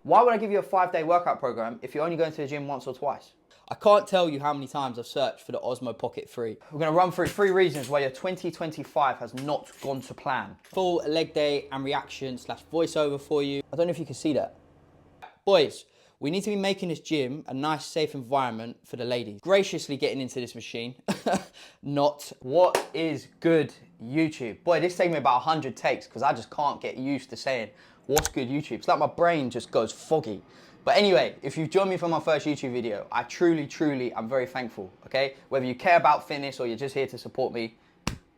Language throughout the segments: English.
Why would I give you a 5-day workout program if you're only going to the gym once or twice? I can't tell you how many times I've searched for the Osmo Pocket 3. We're going to run through 3 reasons why your 2025 has not gone to plan. Full leg day and reaction / voiceover for you. I don't know if you can see that. Boys, we need to be making this gym a nice, safe environment for the ladies. Graciously getting into this machine. Not what is good, YouTube. Boy, this taking me about 100 takes because I just can't get used to saying what's good, YouTube. It's like my brain just goes foggy. But anyway, if you've joined me for my first YouTube video, I truly am very thankful, okay? Whether you care about fitness or you're just here to support me,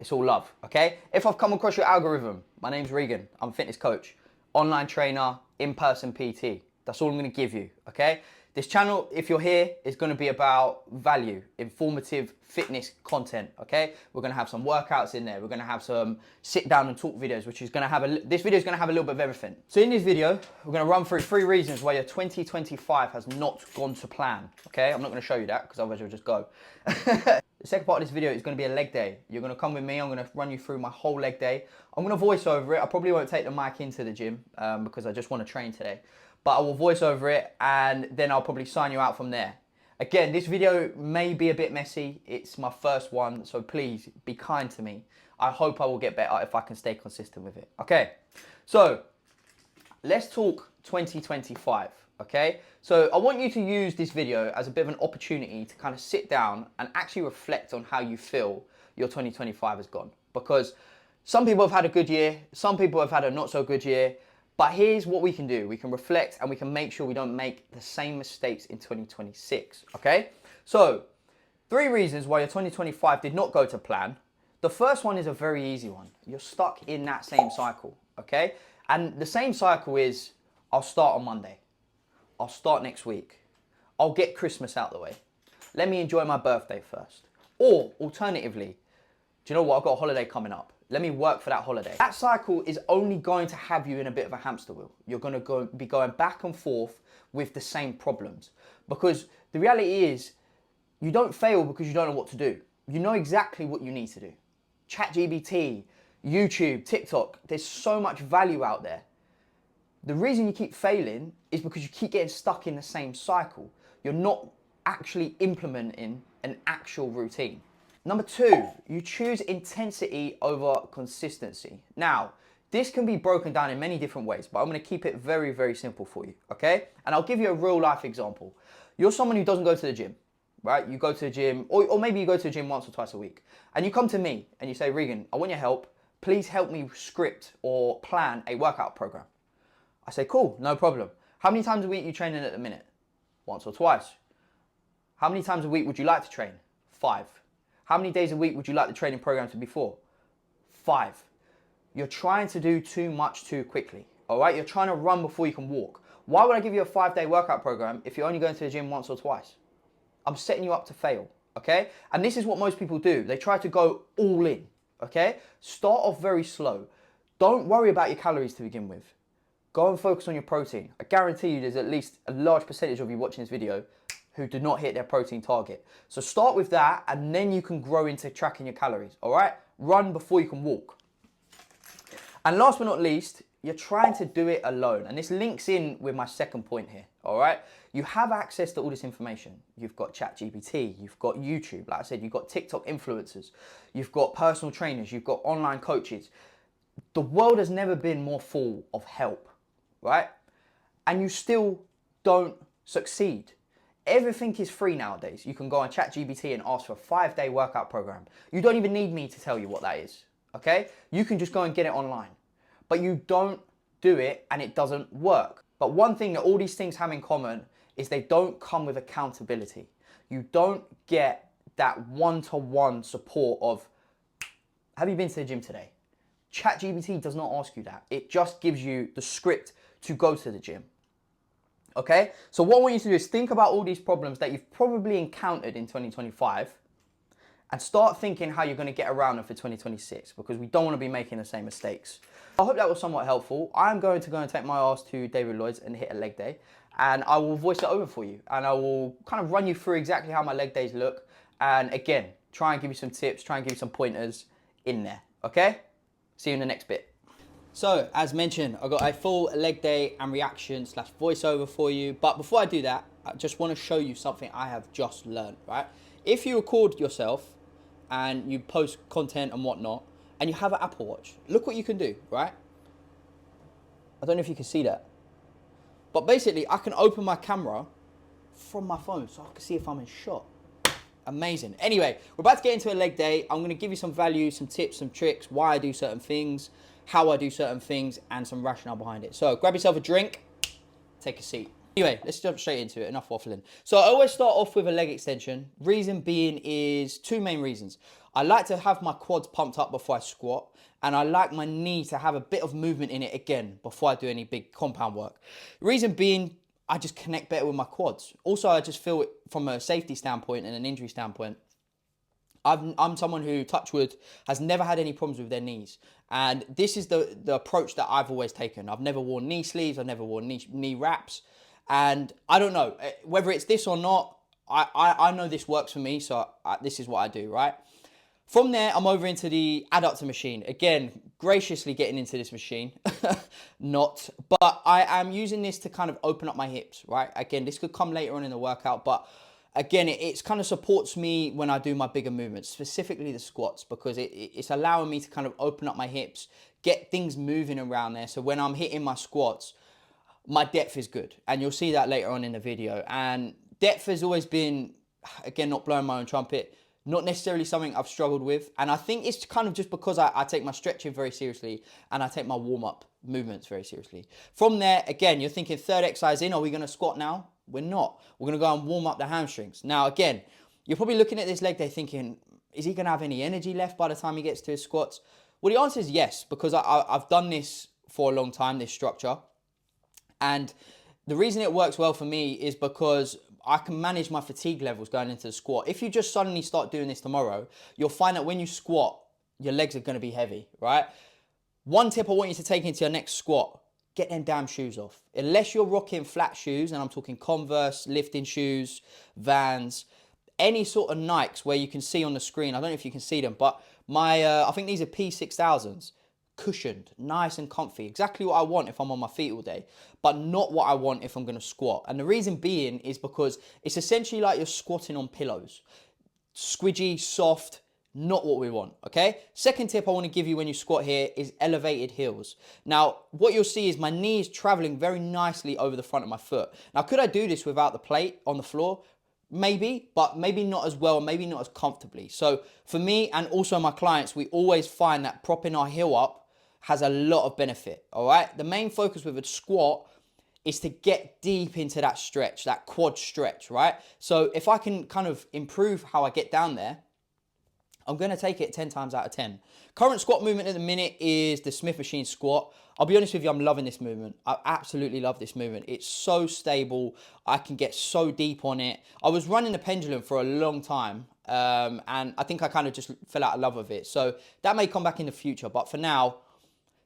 it's all love, okay? If I've come across your algorithm, my name's Regan. I'm a fitness coach, online trainer, in-person PT. That's all I'm going to give you, okay? This channel, if you're here, is going to be about value, informative fitness content, okay? We're going to have some workouts in there. We're going to have some sit down and talk videos, which is going to have this video is going to have a little bit of everything. So in this video, we're going to run through 3 reasons why your 2025 has not gone to plan, okay? I'm not going to show you that because otherwise you'll just go. The second part of this video is going to be a leg day. You're going to come with me. I'm going to run you through my whole leg day. I'm going to voice over it. I probably won't take the mic into the gym because I just want to train today. But I will voice over it and then I'll probably sign you out from there. Again, this video may be a bit messy. It's my first one, so please be kind to me. I hope I will get better if I can stay consistent with it. Okay, so let's talk 2025, okay? So I want you to use this video as a bit of an opportunity to kind of sit down and actually reflect on how you feel your 2025 has gone. Because some people have had a good year, some people have had a not so good year, but here's what we can do. We can reflect and we can make sure we don't make the same mistakes in 2026, okay? So, 3 reasons why your 2025 did not go to plan. The first one is a very easy one. You're stuck in that same cycle, okay? And the same cycle is, I'll start on Monday. I'll start next week. I'll get Christmas out of the way. Let me enjoy my birthday first. Or, alternatively, do you know what? I've got a holiday coming up. Let me work for that holiday. That cycle is only going to have you in a bit of a hamster wheel. You're going to be going back and forth with the same problems. Because the reality is, you don't fail because you don't know what to do. You know exactly what you need to do. ChatGPT, YouTube, TikTok, there's so much value out there. The reason you keep failing is because you keep getting stuck in the same cycle. You're not actually implementing an actual routine. Number 2, you choose intensity over consistency. Now, this can be broken down in many different ways, but I'm going to keep it very simple for you, okay? And I'll give you a real life example. You're someone who doesn't go to the gym, right? You go to the gym, or maybe you go to the gym once or twice a week, and you come to me and you say, Regan, I want your help. Please help me script or plan a workout program. I say, cool, no problem. How many times a week are you training at the minute? Once or twice. How many times a week would you like to train? 5. How many days a week would you like the training program to be for? 5. You're trying to do too much too quickly, all right? You're trying to run before you can walk. Why would I give you a 5-day workout program if you're only going to the gym once or twice? I'm setting you up to fail, okay? And this is what most people do. They try to go all in, okay? Start off very slow. Don't worry about your calories to begin with. Go and focus on your protein. I guarantee you there's at least a large percentage of you watching this video who did not hit their protein target. So start with that and then you can grow into tracking your calories, all right? Run before you can walk. And last but not least, you're trying to do it alone. And this links in with my second point here, all right? You have access to all this information. You've got ChatGPT, you've got YouTube, like I said, you've got TikTok influencers, you've got personal trainers, you've got online coaches. The world has never been more full of help, right? And you still don't succeed. Everything is free nowadays. You can go on ChatGPT and ask for a 5-day workout program. You don't even need me to tell you what that is, okay? You can just go and get it online. But you don't do it and it doesn't work. But one thing that all these things have in common is they don't come with accountability. You don't get that one-to-one support of, have you been to the gym today? ChatGPT does not ask you that. It just gives you the script to go to the gym. Okay, so what I want you to do is think about all these problems that you've probably encountered in 2025 and start thinking how you're going to get around them for 2026 because we don't want to be making the same mistakes. I hope that was somewhat helpful. I'm going to go and take my ass to David Lloyd's and hit a leg day and I will voice it over for you and I will kind of run you through exactly how my leg days look and again, try and give you some tips, try and give you some pointers in there, okay? See you in the next bit. So, as mentioned, I've got a full leg day and reaction slash voiceover for you. But before I do that, I just want to show you something I have just learned, right? If you record yourself and you post content and whatnot, and you have an Apple Watch, look what you can do, right? I don't know if you can see that. But basically, I can open my camera from my phone so I can see if I'm in shot. Amazing. Anyway, we're about to get into a leg day. I'm going to give you some value, some tips, some tricks, why I do certain things, how I do certain things, and some rationale behind it. So grab yourself a drink, take a seat. Anyway, let's jump straight into it. Enough waffling. So I always start off with a leg extension. Reason being is two main reasons. I like to have my quads pumped up before I squat, and I like my knee to have a bit of movement in it again before I do any big compound work. Reason being, I just connect better with my quads. Also, I just feel it from a safety standpoint and an injury standpoint. I'm someone who, touch wood, has never had any problems with their knees. And this is the approach that I've always taken. I've never worn knee sleeves. I've never worn knee wraps. And I don't know, whether it's this or not, I know this works for me, so this is what I do, right? From there, I'm over into the adductor machine. Again, graciously getting into this machine. Not, but I am using this to kind of open up my hips, right? Again, this could come later on in the workout, but again, it's kind of supports me when I do my bigger movements, specifically the squats, because it's allowing me to kind of open up my hips, get things moving around there. So when I'm hitting my squats, my depth is good. And you'll see that later on in the video. And depth has always been, again, not blowing my own trumpet, not necessarily something I've struggled with. And I think it's kind of just because I take my stretching very seriously and I take my warm-up movements very seriously. From there, again, you're thinking third exercise in, are we going to squat now? We're not. We're going to go and warm up the hamstrings. Now, again, you're probably looking at this leg day thinking, is he going to have any energy left by the time he gets to his squats? Well, the answer is yes, because I've done this for a long time, this structure. And the reason it works well for me is because I can manage my fatigue levels going into the squat. If you just suddenly start doing this tomorrow, you'll find that when you squat, your legs are going to be heavy, right? One tip I want you to take into your next squat, get them damn shoes off. Unless you're rocking flat shoes, and I'm talking Converse, lifting shoes, Vans, any sort of Nikes where you can see on the screen, I don't know if you can see them, but I think these are P6000s. Cushioned, nice and comfy, exactly what I want if I'm on my feet all day, but not what I want if I'm going to squat. And the reason being is because it's essentially like you're squatting on pillows. Squidgy, soft, not what we want, okay? Second tip I want to give you when you squat here is elevated heels. Now, what you'll see is my knee is traveling very nicely over the front of my foot. Now, could I do this without the plate on the floor? Maybe, but maybe not as well, maybe not as comfortably. So for me and also my clients, we always find that propping our heel up has a lot of benefit, all right? The main focus with a squat is to get deep into that stretch, that quad stretch, right? So if I can kind of improve how I get down there, I'm going to take it 10 times out of 10. Current squat movement at the minute is the Smith machine squat. I'll be honest with you, I'm loving this movement. I absolutely love this movement. It's so stable. I can get so deep on it. I was running the pendulum for a long time, and I think I kind of just fell out of love with it. So that may come back in the future, but for now,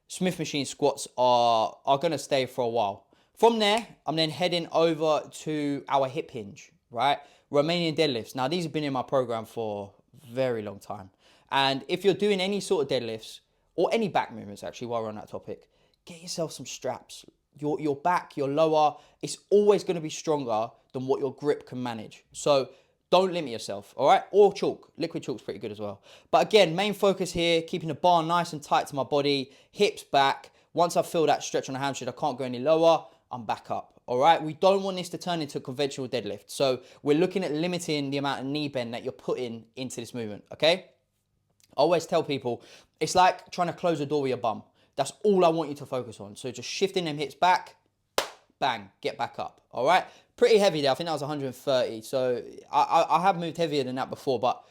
Smith machine squats are going to stay for a while. From there, I'm then heading over to our hip hinge, right? Romanian deadlifts. Now, these have been in my program for a very long time. And if you're doing any sort of deadlifts, or any back movements actually, while we're on that topic, get yourself some straps. Your back, your lower, it's always going to be stronger than what your grip can manage. So don't limit yourself, all right? Or chalk. Liquid chalk's pretty good as well. But again, main focus here, keeping the bar nice and tight to my body, hips back. Once I feel that stretch on the hamstring, I can't go any lower, I'm back up, all right? We don't want this to turn into a conventional deadlift. So we're looking at limiting the amount of knee bend that you're putting into this movement, okay? I always tell people, it's like trying to close a door with your bum. That's all I want you to focus on. So just shifting them hips back, bang, get back up, all right? Pretty heavy there. I think that was 130. So I have moved heavier than that before, but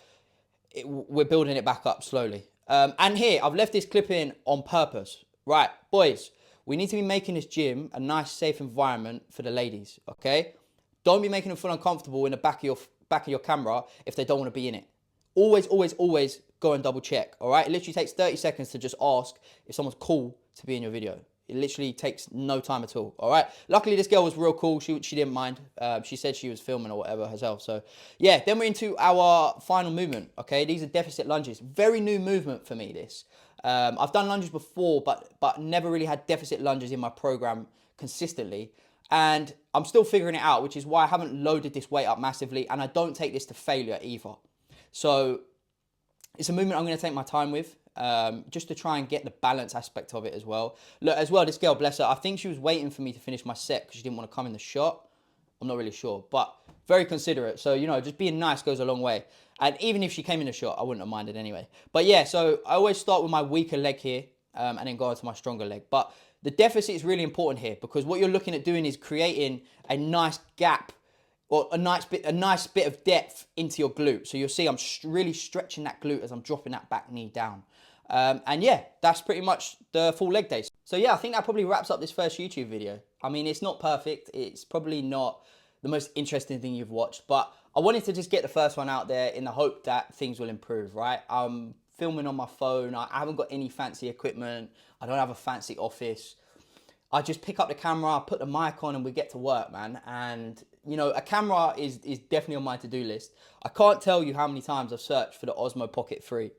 we're building it back up slowly. And here, I've left this clip in on purpose. Right, boys, we need to be making this gym a nice, safe environment for the ladies, okay? Don't be making them feel uncomfortable in the back of your camera if they don't want to be in it. Always, always, always go and double check, all right? It literally takes 30 seconds to just ask if someone's cool to be in your video. It literally takes no time at all, all right? Luckily, this girl was real cool. She didn't mind. She said she was filming or whatever herself. So, yeah, then we're into our final movement, okay? These are deficit lunges. Very new movement for me, this. I've done lunges before, but never really had deficit lunges in my program consistently. And I'm still figuring it out, which is why I haven't loaded this weight up massively, and I don't take this to failure either. So it's a movement I'm going to take my time with, just to try and get the balance aspect of it as well. Look, as well, this girl, bless her, I think she was waiting for me to finish my set because she didn't want to come in the shot. I'm not really sure, but very considerate. So, you know, just being nice goes a long way. And even if she came in the shot, I wouldn't have minded anyway. But yeah, so I always start with my weaker leg here, and then go on to my stronger leg. But the deficit is really important here because what you're looking at doing is creating a nice gap or a nice bit of depth into your glute. So you'll see I'm really stretching that glute as I'm dropping that back knee down. And yeah, that's pretty much the full leg days. So yeah, I think that probably wraps up this first YouTube video. I mean, it's not perfect. It's probably not the most interesting thing you've watched, but I wanted to just get the first one out there in the hope that things will improve, right? I'm filming on my phone. I haven't got any fancy equipment. I don't have a fancy office. I just pick up the camera, put the mic on, and we get to work, man. And, you know, a camera is definitely on my to-do list. I can't tell you how many times I've searched for the Osmo Pocket 3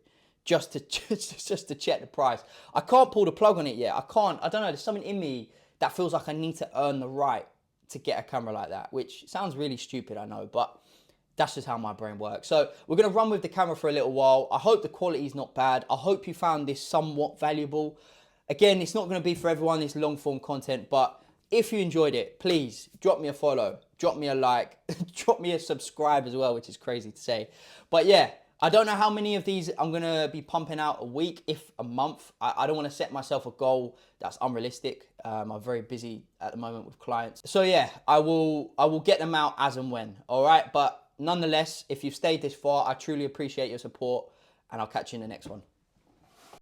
just to check the price. I can't pull the plug on it yet. I don't know, there's something in me that feels like I need to earn the right to get a camera like that, which sounds really stupid, I know, but that's just how my brain works. So we're going to run with the camera for a little while. I hope the quality is not bad. I hope you found this somewhat valuable. Again, it's not going to be for everyone, this long form content, but if you enjoyed it, please drop me a follow, drop me a like, drop me a subscribe as well, which is crazy to say. But yeah, I don't know how many of these I'm going to be pumping out a week, if a month. I don't want to set myself a goal that's unrealistic. I'm very busy at the moment with clients. So yeah, I will get them out as and when, all right? But nonetheless, if you've stayed this far, I truly appreciate your support, and I'll catch you in the next one.